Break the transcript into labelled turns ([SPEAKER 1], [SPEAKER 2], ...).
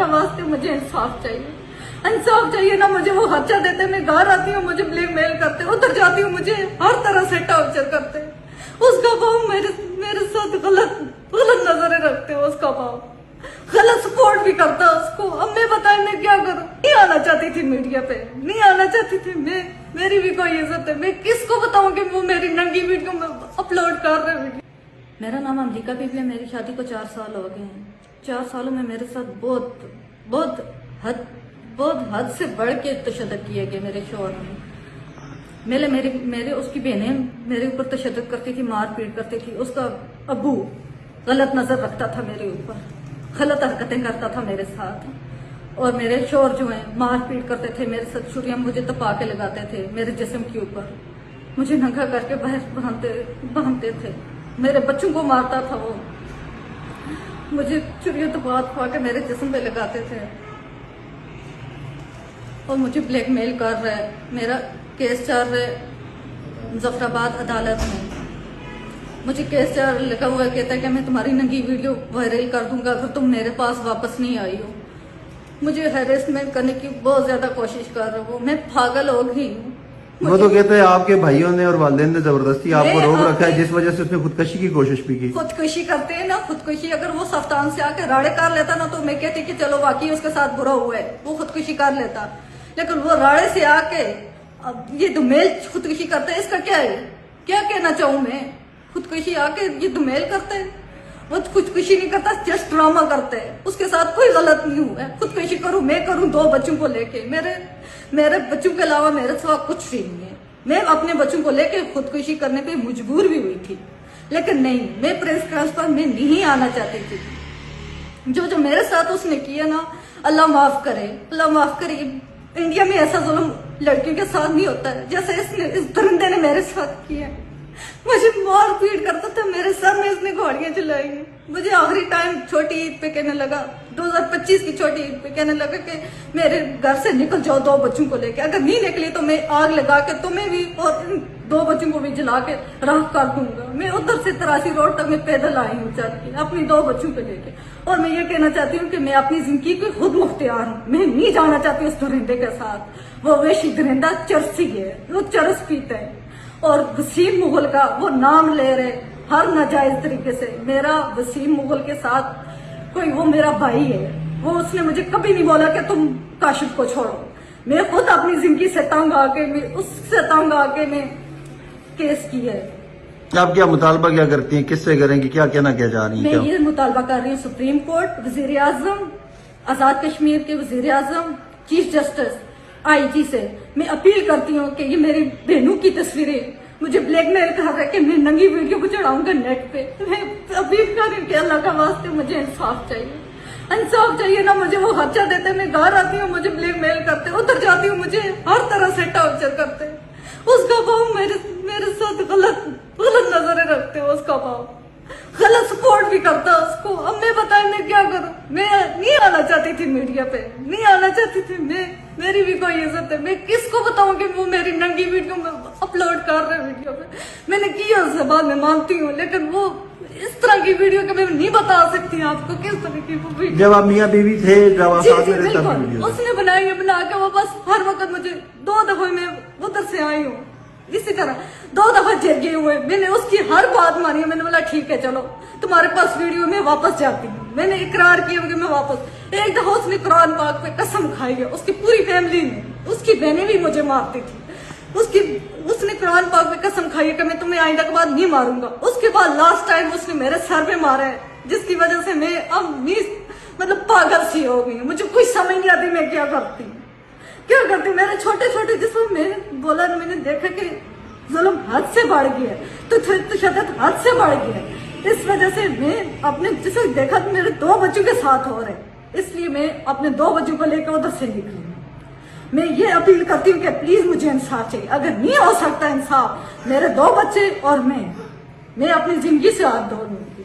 [SPEAKER 1] का वास्ते मुझे इंसाफ चाहिए ना। मुझे वो खर्चा देते, मैं घर आती हूँ मुझे ब्लैकमेल करते, उधर जाती हूँ मुझे हर तरह से टॉर्चर करते। उसका बाप मेरे साथ गलत नजरें रखते हैं, उसका बाप गलत सपोर्ट भी करता उसको। अब मैं बताएं मैं क्या करूं? नहीं आना चाहती थी मीडिया पे, नहीं आना चाहती थी मैं, मेरी भी कोई इज्जत है। मैं किसको बताऊं कि वो मेरी नंगी वीडियो में अपलोड कर रहे वीडियो। मेरा नाम अमरीका बीबी है, मेरी शादी को 4 साल हो गए हैं। 4 सालों में मेरे साथ बहुत हद से बढ़ के तशद्दुद किए गए मेरे शौहर ने। मेरे उसकी बहनें मेरे ऊपर तशद्दुद करती थी, मार पीट करती थी। उसका अबू गलत नजर रखता था मेरे ऊपर, गलत हरकतें करता था मेरे साथ। और मेरे शौहर जो हैं मार पीट करते थे मेरे साथ, छुरियां मुझे तपा के लगाते थे मेरे जिस्म के ऊपर, मुझे नंगा करके बाहर बांधते थे। मेरे बच्चों को मारता था वो, मुझे छुरियां तपा के मेरे जिस्म पे लगाते थे। और मुझे ब्लैकमेल कर रहा है। मेरा केस चल रहा है मुजफ्फराबाद अदालत में। मुझे केस लगा हुआ कहता है कि मैं तुम्हारी नंगी वीडियो वायरल कर दूंगा अगर तुम मेरे पास वापस नहीं आई हो। मुझे हैरेसमेंट करने की बहुत ज्यादा कोशिश कर रहा हूँ। मैं पागल हो गई हूँ।
[SPEAKER 2] वो तो कहते हैं आपके भाइयों ने और वालिदैन ने जबरदस्ती आपको रोक रखा है, जिस वजह से उसने खुदकशी की कोशिश भी की।
[SPEAKER 1] खुदकशी करते हैं ना, खुदकशी अगर वो सफ्तान से आके राड़े कर लेता ना तो मैं कहती कि चलो वाकई उसके साथ बुरा हुआ है, वो खुदकशी कर लेता। लेकिन वो राड़े से आके अब ये दुमेल खुदकशी करते हैं, इसका क्या है? क्या कहना चाहूं मैं? खुदकशी आके ये दुमेल करते हैं, वो खुदकशी नहीं करता, जस्ट ड्रामा करते हैं। उसके साथ कोई गलत नहीं हुआ है। खुदकशी करूं मैं करूं 2 बच्चों को लेके, मेरे बच्चों के अलावा मेरे सिवा कुछ भी नहीं है। मैं अपने बच्चों को लेके खुदकशी करने पे मजबूर भी हुई थी, लेकिन नहीं, मैं प्रेस ट्रांसफर में नहीं आना चाहती थी। जो मेरे साथ उसने किया ना, अल्लाह माफ करे, अल्लाह माफ करे। इंडिया में ऐसा जुल्म लड़कियों के साथ नहीं होता है जैसे इस दरिंदे ने मेरे साथ किया। मुझे मार पीट करता था, मेरे सर में इसने घोड़ियां चलाई। मुझे आखिरी टाइम छोटी ईद पे कहने लगा, 2025 की छोटी ईद पे कहने लगा कि मेरे घर से निकल जाओ 2 बच्चों को लेके, अगर नहीं निकली तो मैं आग लगा के तुम्हें भी और इन 2 बच्चों को भी जला के राख कर दूंगा। मैं उधर से 83 रोड तक मैं पैदल आई हूँ चल के अपनी 2 बच्चों को लेके। और मैं ये कहना चाहती हूँ कि मैं अपनी जिंदगी की खुद मुख्तियार हूँ। मैं नहीं जाना चाहती उस दरिंदे के साथ। वो वेशी दरिंदा चरसी है, वो चरस पीता है। और वसीम मुगल का वो नाम ले रहे हर नाजायज तरीके से। मेरा वसीम मुगल के साथ कोई, वो मेरा भाई है, वो उसने मुझे कभी नहीं बोला कि तुम काशिफ को छोड़ो। मैं खुद अपनी जिंदगी से तंग आके, उससे तंग आके मैं केस किया है।
[SPEAKER 2] आप क्या मुतालबा क्या करती हैं, किससे करेंगी, क्या कहना क्या चाह रही हैं?
[SPEAKER 1] मैं ये मुतालबा कर रही हूँ सुप्रीम कोर्ट, वजीर आजम, आजाद कश्मीर के वजीर आजम, चीफ जस्टिस, IG से मैं अपील करती हूँ कि ये मेरी बहनों की तस्वीरें मुझे ब्लैकमेल कर रहे कि मैं नंगी वीडियो को चढ़ाऊंगा नेट पे। मैं अपील कर रही हूँ कि अल्लाह का वास्ते मुझे इंसाफ चाहिए ना। मुझे वो खर्चा देते, मैं घर आती हूँ मुझे ब्लैकमेल करते, उधर जाती हूँ मुझे हर तरह से टॉर्चर करते। उसका बाप मेरे साथ गलत नजरें रखते हैं। उसका बाप गलत सपोर्ट भी करता उसको। अब मैं बताएं मैं क्या करूं? मैं नहीं आना चाहती थी मीडिया पे, नहीं आना चाहती थी मैं, मेरी भी कोई इज्जत है। मैं किसको बताऊं कि वो मेरी नंगी वीडियो में अपलोड कर रहे वीडियो पे? मैंने किया उससे बाद में मानती हूँ, लेकिन वो इस तरह की वीडियो के मैं नहीं बता सकती आपको किस तरह की वो वीडियो।
[SPEAKER 2] जब आप मियां बीवी थे, जब आप साथ में रहते थे,
[SPEAKER 1] उसने बनाई है, बना के वो बस हर वक्त मुझे 2 दफा मैं उधर से आई हूँ, इसी तरह 2 दफा जगे हुए। मैंने उसकी हर बात मानी है। मैंने बोला ठीक है चलो तुम्हारे पास वीडियो में वापस जाती हूँ। मैंने इकरार किया कि मैं वापस। एक दफा उसने कुरान पाक पे कसम खाई है, उसकी पूरी फैमिली ने, उसकी बहनें भी मुझे मारती थी। उसने कुरान पाक पे कसम खाई है कि मैं तुम्हें आइंदा के बाद नहीं मारूंगा। उसके बाद लास्ट टाइम उसने मेरे सर पे मारा है, जिसकी वजह से मैं अब मतलब पागल सी हो गई। मुझे कोई समझ नहीं आती मैं क्या करती मेरे छोटे छोटे जिसमें मैंने बोला ना, मैंने देखा कि जुल्म हद से बढ़ गया है, तो तशद्दुद हद से बढ़ गया है। इस वजह से मैं अपने जिसे देखा तो मेरे 2 बच्चों के साथ हो रहे, इसलिए मैं अपने 2 बच्चों को लेकर उधर से निकली। मैं ये अपील करती हूँ कि प्लीज मुझे इंसाफ चाहिए। अगर नहीं हो सकता इंसाफ, मेरे 2 बच्चे और मैं अपनी जिंदगी से हाथ धो लूँ।